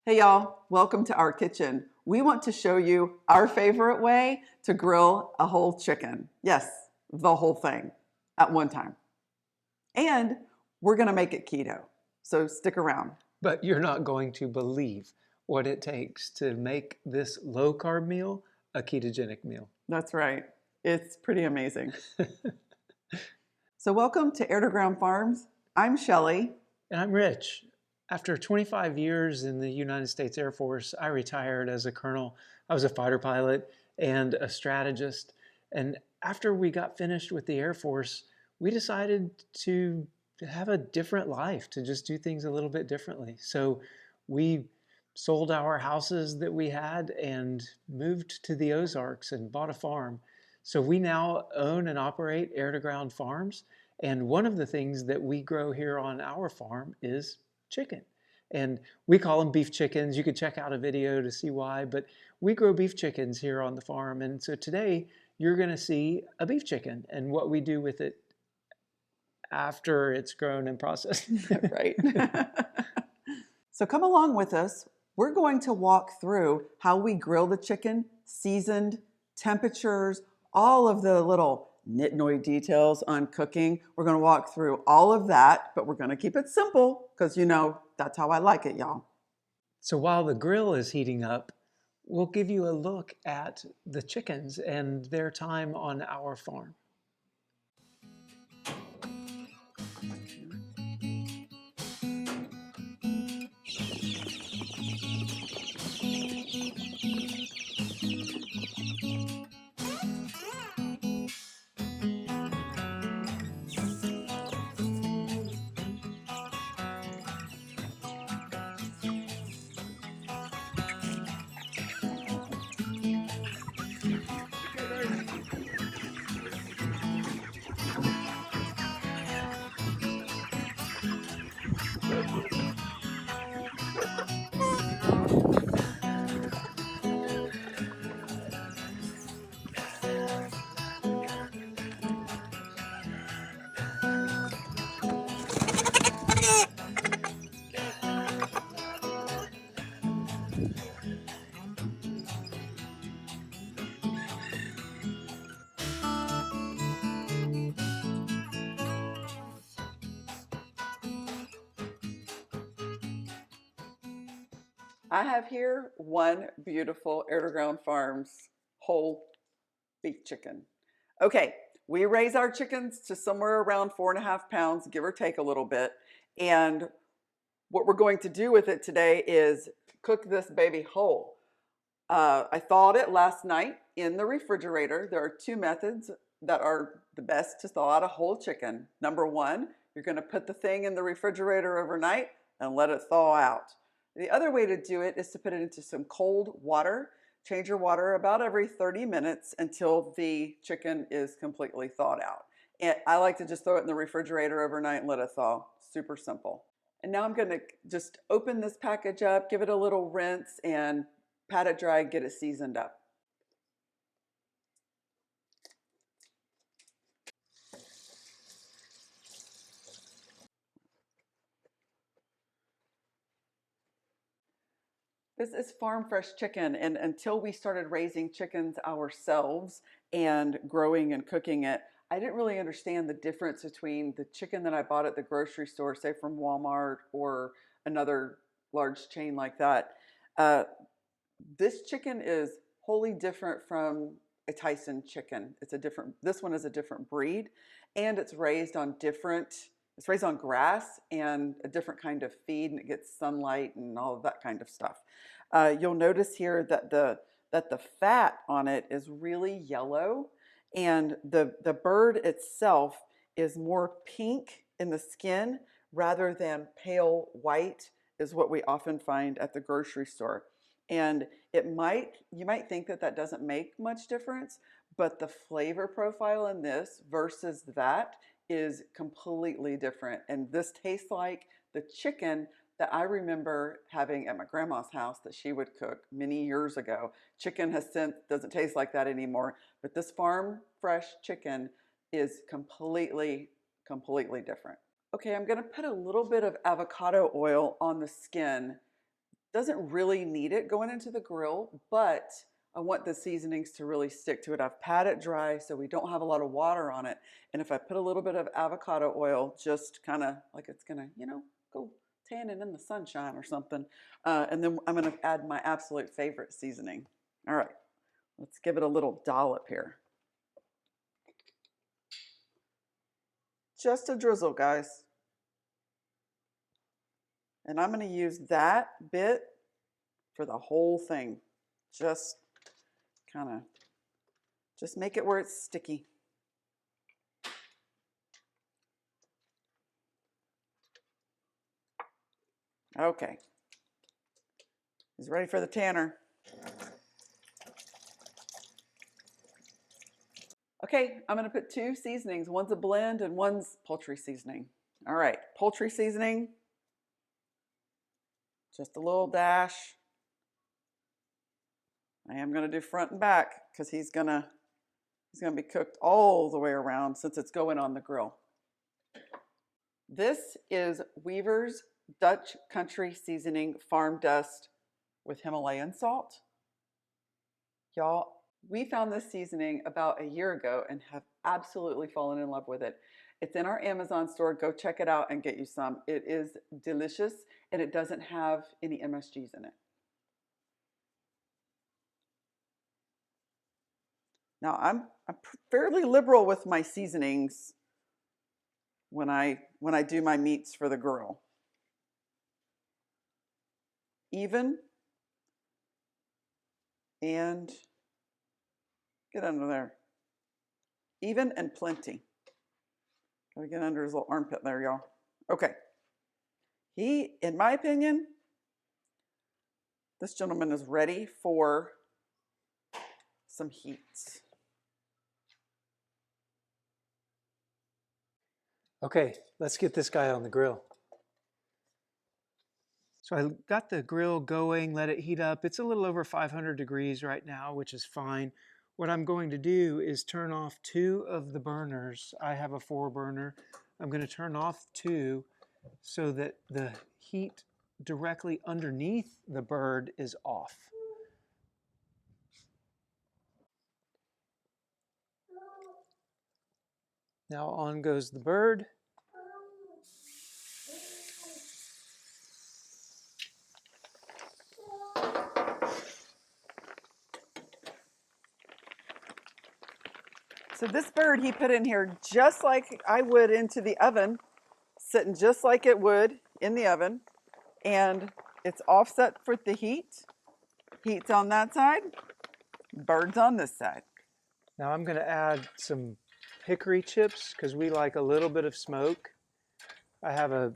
Hey y'all, welcome to our kitchen. We want to show you our favorite way to grill a whole chicken. Yes, the whole thing at one time. And we're gonna make it keto, so stick around. But you're not going to believe what it takes to make this low carb meal a ketogenic meal. That's right, it's pretty amazing. So welcome to Air to Ground Farms. I'm Shelly. And I'm Rich. After 25 years in the United States Air Force, I retired as a colonel. I was a fighter pilot and a strategist. And after we got finished with the Air Force, we decided to have a different life, to just do things a little bit differently. So we sold our houses that we had and moved to the Ozarks and bought a farm. So we now own and operate Air to Ground Farms. And one of the things that we grow here on our farm is chicken. And we call them beef chickens. You could check out a video to see why, but we grow beef chickens here on the farm. And so today you're going to see a beef chicken and what we do with it after it's grown and processed. Right. So come along with us. We're going to walk through how we grill the chicken, seasoned, temperatures, all of the little nitnoid details on cooking. We're going to walk through all of that, but we're going to keep it simple because that's how I like it, y'all. So while the grill is heating up, we'll give you a look at the chickens and their time on our farm. I have here one beautiful Air to Ground Farms whole beef chicken. Okay, we raise our chickens to somewhere around 4.5 pounds, give or take a little bit. And what we're going to do with it today is cook this baby whole. I thawed it last night in the refrigerator. There are two methods that are the best to thaw out a whole chicken. Number one, you're going to put the thing in the refrigerator overnight and let it thaw out. The other way to do it is to put it into some cold water. Change your water about every 30 minutes until the chicken is completely thawed out. And I like to just throw it in the refrigerator overnight and let it thaw. Super simple. And now I'm going to just open this package up, give it a little rinse, and pat it dry, get it seasoned up. This is farm fresh chicken, and until we started raising chickens ourselves and growing and cooking it, I didn't really understand the difference between the chicken that I bought at the grocery store, say from Walmart or another large chain like that. Uh, this chicken is wholly different from a Tyson chicken. This one is a different breed, and it's raised on grass and a different kind of feed, and it gets sunlight and all of that kind of stuff. You'll notice here that the fat on it is really yellow, and the bird itself is more pink in the skin rather than pale white is what we often find at the grocery store. And you might think that doesn't make much difference, but the flavor profile in this versus that is completely different. And this tastes like the chicken that I remember having at my grandma's house that she would cook many years ago. Chicken has since doesn't taste like that anymore, but this farm fresh chicken is completely different. Okay, I'm going to put a little bit of avocado oil on the skin Doesn't really need it going into the grill, but I want the seasonings to really stick to it. I've pat it dry so we don't have a lot of water on it. And if I put a little bit of avocado oil, just kind of like it's gonna, go tanning in the sunshine or something. And then I'm gonna add my absolute favorite seasoning. All right, let's give it a little dollop here. Just a drizzle, guys. And I'm gonna use that bit for the whole thing. Just just make it where it's sticky. Okay. He's ready for the tanner. Okay, I'm gonna put 2 seasonings. One's a blend and one's poultry seasoning. All right, poultry seasoning. Just a little dash. I am gonna do front and back because he's gonna be cooked all the way around since it's going on the grill. This is Weaver's Dutch Country Seasoning Farm Dust with Himalayan salt. Y'all, we found this seasoning about a year ago and have absolutely fallen in love with it. It's in our Amazon store. Go check it out and get you some. It is delicious and it doesn't have any MSGs in it. Now, I'm fairly liberal with my seasonings when I do my meats for the grill. Even and get under there. Even and plenty. Gotta get under his little armpit there, y'all. Okay. He, in my opinion, this gentleman is ready for some heat. Okay, let's get this guy on the grill. So I got the grill going, let it heat up. It's a little over 500 degrees right now, which is fine. What I'm going to do is turn off 2 of the burners. I have a 4-burner. I'm going to turn off 2 so that the heat directly underneath the bird is off. Now on goes the bird. So this bird he put in here just like I would into the oven, sitting just like it would in the oven. And it's offset for the heat. Heat's on that side, bird's on this side. Now I'm going to add some hickory chips because we like a little bit of smoke. I have a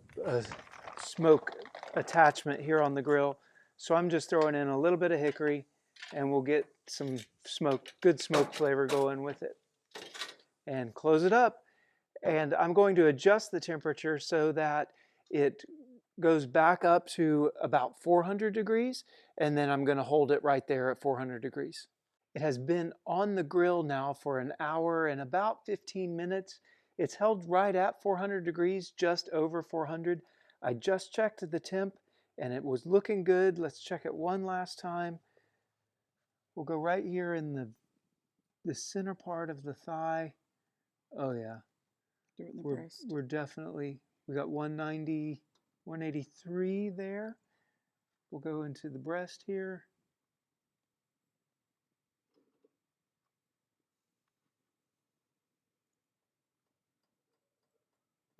smoke attachment here on the grill, so I'm just throwing in a little bit of hickory and we'll get some good smoke flavor going with it. And close it up. And I'm going to adjust the temperature so that it goes back up to about 400 degrees, and then I'm going to hold it right there at 400 degrees. It has been on the grill now for an hour and about 15 minutes. It's held right at 400 degrees, just over 400. I just checked the temp and it was looking good. Let's check it one last time. We'll go right here in the center part of the thigh. Oh yeah, we're definitely, we got 190, 183 there. We'll go into the breast here.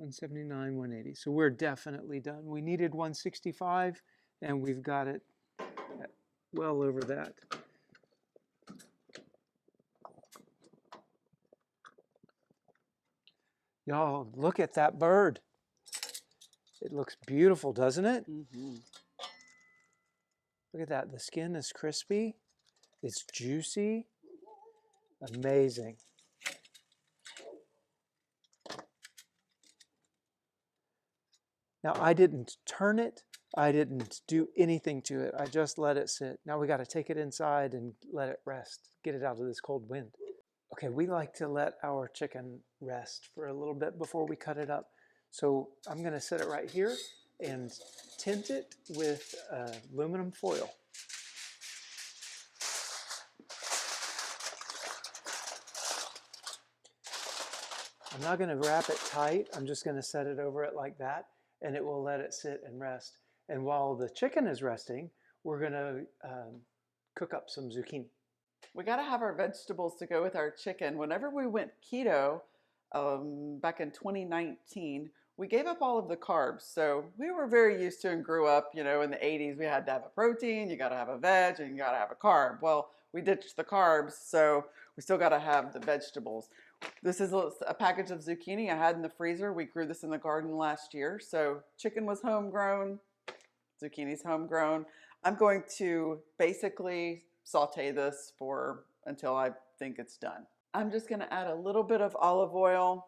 $179, $180. So we're definitely done. We needed $165 and we've got it well over that. Y'all, look at that bird. It looks beautiful, doesn't it? Mm-hmm. Look at that. The skin is crispy. It's juicy. Amazing. Now, I didn't turn it. I didn't do anything to it. I just let it sit. Now we got to take it inside and let it rest. Get it out of this cold wind. Okay, we like to let our chicken rest for a little bit before we cut it up. So I'm going to set it right here and tint it with aluminum foil. I'm not going to wrap it tight. I'm just going to set it over it like that, and it will let it sit and rest. And while the chicken is resting, we're going to cook up some zucchini. We got to have our vegetables to go with our chicken. Whenever we went keto back in 2019, we gave up all of the carbs. So we were very used to and grew up, in the 80s, we had to have a protein, you got to have a veg, and you got to have a carb. Well, we ditched the carbs, so we still got to have the vegetables. This is a package of zucchini I had in the freezer. We grew this in the garden last year. So chicken was homegrown, zucchini's homegrown. I'm going to basically saute this until I think it's done. I'm just going to add a little bit of olive oil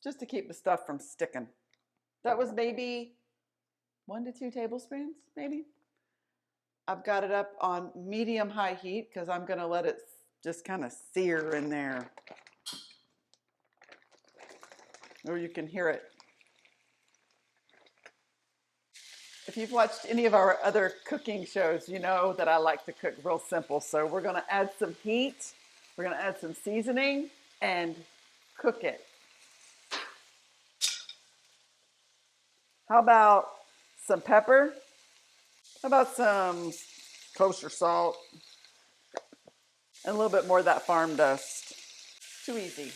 just to keep the stuff from sticking. That was maybe 1 to 2 tablespoons, maybe. I've got it up on medium-high heat because I'm going to let it just kind of sear in there. Or you can hear it. If you've watched any of our other cooking shows, you know that I like to cook real simple. So we're going to add some heat, we're going to add some seasoning, and cook it. How about some pepper? How about some kosher salt? And a little bit more of that farm dust. Too easy.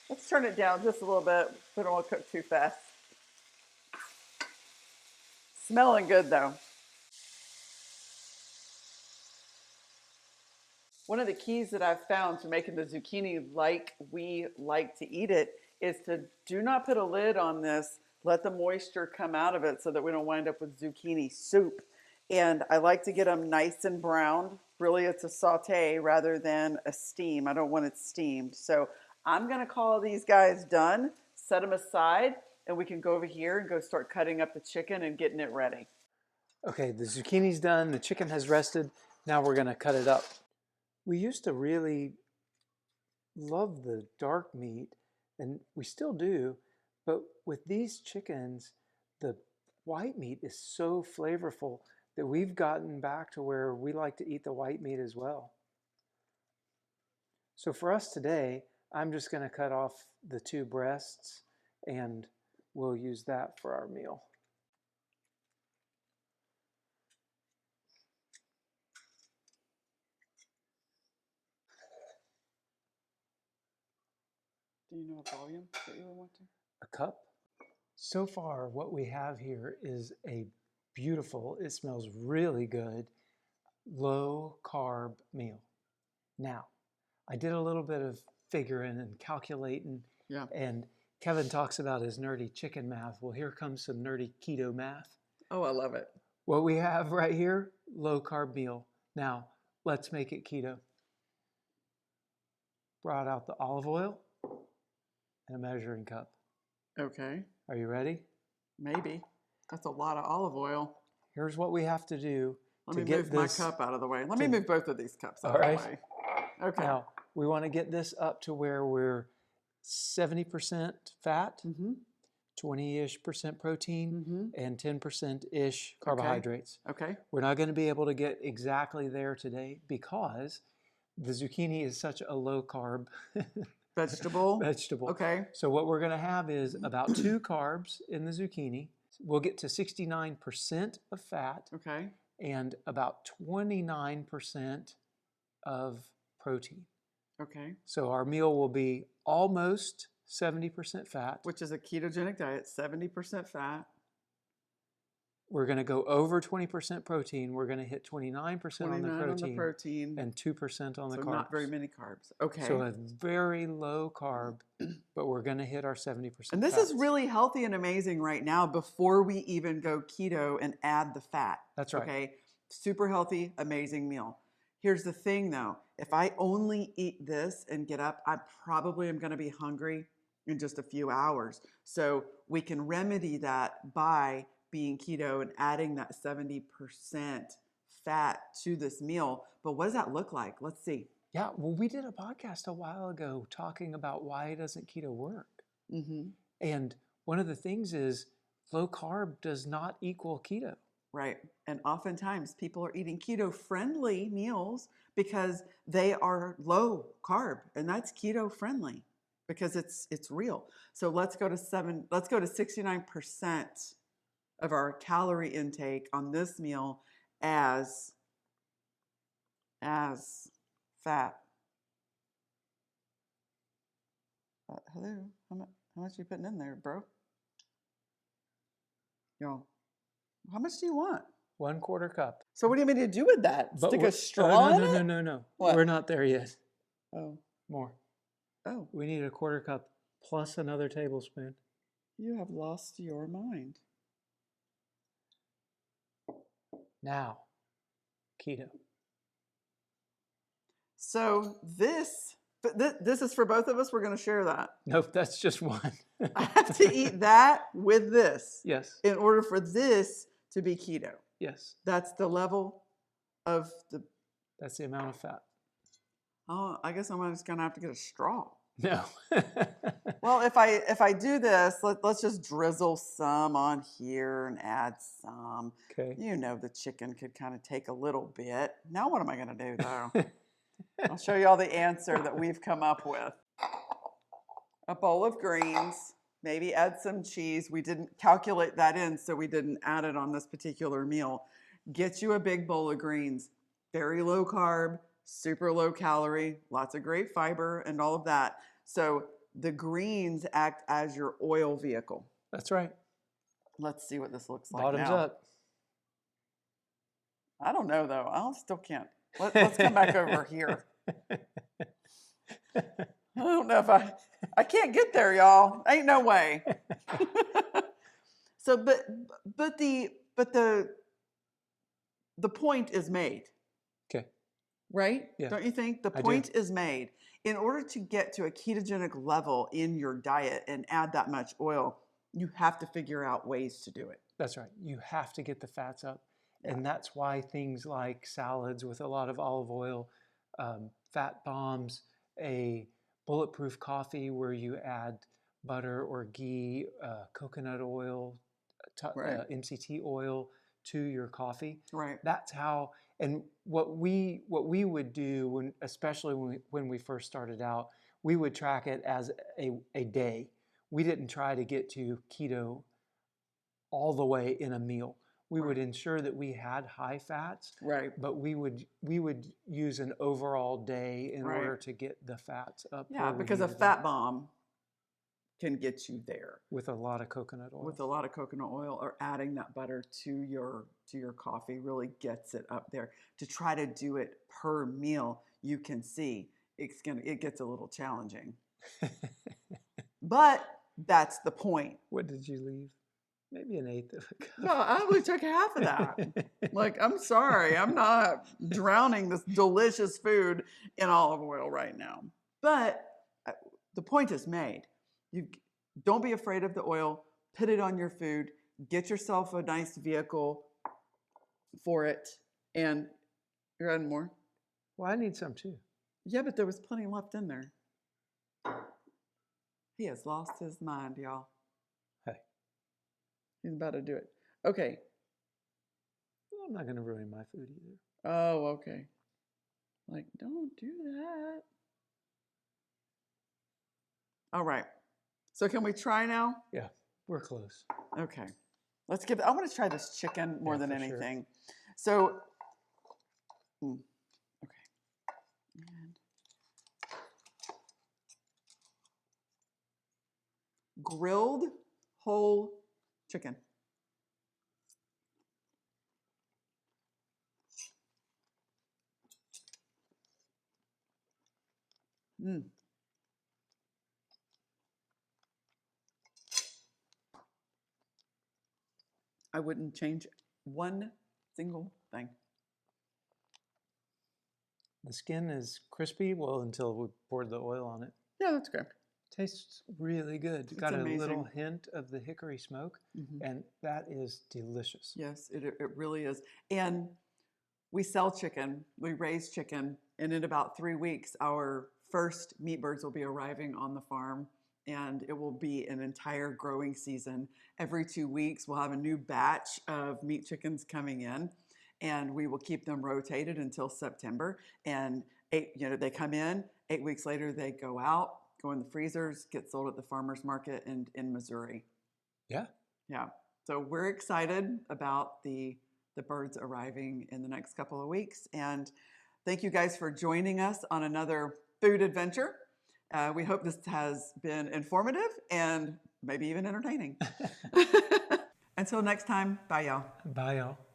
Let's turn it down just a little bit. We don't want to cook too fast. Smelling good though. One of the keys that I've found to making the zucchini like we like to eat it is to do not put a lid on this. Let the moisture come out of it so that we don't wind up with zucchini soup. And I like to get them nice and brown. Really, it's a saute rather than a steam. I don't want it steamed. So I'm going to call these guys done, set them aside, and we can go over here and go start cutting up the chicken and getting it ready. Okay, the zucchini's done, the chicken has rested. Now we're going to cut it up. We used to really love the dark meat, and we still do, but with these chickens, the white meat is so flavorful that we've gotten back to where we like to eat the white meat as well. So for us today, I'm just going to cut off the 2 breasts, and we'll use that for our meal. Do you know a volume that you would want to? A cup. So far, what we have here is a beautiful, it smells really good, low-carb meal. Now, I did a little bit of figuring and calculating, and Kevin talks about his nerdy chicken math. Well, here comes some nerdy keto math. Oh, I love it. What we have right here, low-carb meal. Now, let's make it keto. Brought out the olive oil and a measuring cup. Okay. Are you ready? Maybe. That's a lot of olive oil. Here's what we have to do. Let me move my cup out of the way. Let me move both of these cups out of the way. Okay. Now, we want to get this up to where we're 70% fat, 20-ish% protein, and 10%-ish carbohydrates. Okay. We're not going to be able to get exactly there today because the zucchini is such a low-carb vegetable. Okay. So what we're going to have is about 2 carbs in the zucchini. We'll get to 69% of fat. Okay. And about 29% of protein. Okay. So our meal will be almost 70% fat. Which is a ketogenic diet, 70% fat. We're going to go over 20% protein. We're going to hit 29% on the protein and 2% on the carbs. So not very many carbs. Okay. So a very low carb, but we're going to hit our 70%. And this is really healthy and amazing right now before we even go keto and add the fat. That's right. Okay. Super healthy, amazing meal. Here's the thing though. If I only eat this and get up, I probably am going to be hungry in just a few hours. So we can remedy that by being keto and adding that 70% fat to this meal. But what does that look like? Let's see. Yeah, well, we did a podcast a while ago talking about why doesn't keto work. And one of the things is low carb does not equal keto. Right. And oftentimes people are eating keto friendly meals because they are low carb, and that's keto friendly because it's real. So let's go to 69% of our calorie intake on this meal as fat. Hello, how much are you putting in there, bro? Y'all, how much do you want? 1/4 cup. So what do you mean to do with that? But Stick we're- a straw in it? No. What? We're not there yet. Oh, More. oh, We need 1/4 cup plus another tablespoon. you have lost your mind. Now, keto. So this is for both of us. We're going to share that. Nope, that's just one. I have to eat that with this Yes, in order for this to be keto. yes. That's the level of the. That's the amount of fat. Oh, I guess I'm just going to have to get a straw. No. Well, if I do this, let's just drizzle some on here and add some. Okay. You know, the chicken could kind of take a little bit. Now what am I going to do, though? I'll show you all the answer that we've come up with. A bowl of greens, maybe add some cheese. We didn't calculate that in, so we didn't add it on this particular meal. Get you a big bowl of greens, very low carb, super low calorie, lots of great fiber and all of that. So the greens act as your oil vehicle. That's right. Let's see what this looks like Bottoms now. up. I don't know, though. I still can't. Let's come back over here. I don't know if I can't get there, y'all. Ain't no way. So, but the point is made, Okay. right? Yeah. Don't you think the I do. point is made? In order to get to a ketogenic level in your diet and add that much oil, you have to figure out ways to do it. That's right. You have to get the fats up. Yeah. And that's why things like salads with a lot of olive oil, fat bombs, a bulletproof coffee where you add butter or ghee, coconut oil, Right. MCT oil to your coffee. Right. That's how. And what we would do especially when we first started out, we would track it as a day. We didn't try to get to keto all the way in a meal. We would ensure that we had high fats, Right. but we would use an overall day in Right. order to get the fats up. Yeah, where we because a needed them fat bomb can get you there with a lot of coconut oil. with a lot of coconut oil, or adding that butter to your coffee really gets it up there. To try to do it per meal, you can see it gets a little challenging. But that's the point. What did you leave? Maybe an eighth of a cup. No, I only took half of that. Like, I'm sorry, I'm not drowning this delicious food in olive oil right now. But the point is made. You don't be afraid of the oil. Put it on your food. Get yourself a nice vehicle for it. And you're adding more? Well, I need some too. Yeah, but there was plenty left in there. He has lost his mind, y'all. Hey. He's about to do it. Okay. Well, I'm not going to ruin my food either. Oh, okay. Like, don't do that. All right. So can we try now? Yeah, we're close. Okay. I want to try this chicken more than for sure. anything. So, okay. And grilled whole chicken. I wouldn't change one single thing. The skin is crispy, well, until we poured the oil on it. Yeah, that's great. Tastes really good. It's Got a little amazing. hint of the hickory smoke, Mhm. and that is delicious. Yes, it really is. And we sell chicken, we raise chicken, and in about 3 weeks, our first meat birds will be arriving on the farm. and it will be an entire growing season. Every 2 weeks, we'll have a new batch of meat chickens coming in, and we will keep them rotated until September. And they come in, 8 weeks later, they go out, go in the freezers, get sold at the farmer's market in Missouri. Yeah. Yeah. So we're excited about the birds arriving in the next couple of weeks. And thank you guys for joining us on another food adventure. We hope this has been informative and maybe even entertaining. Until next time, bye y'all. Bye, y'all.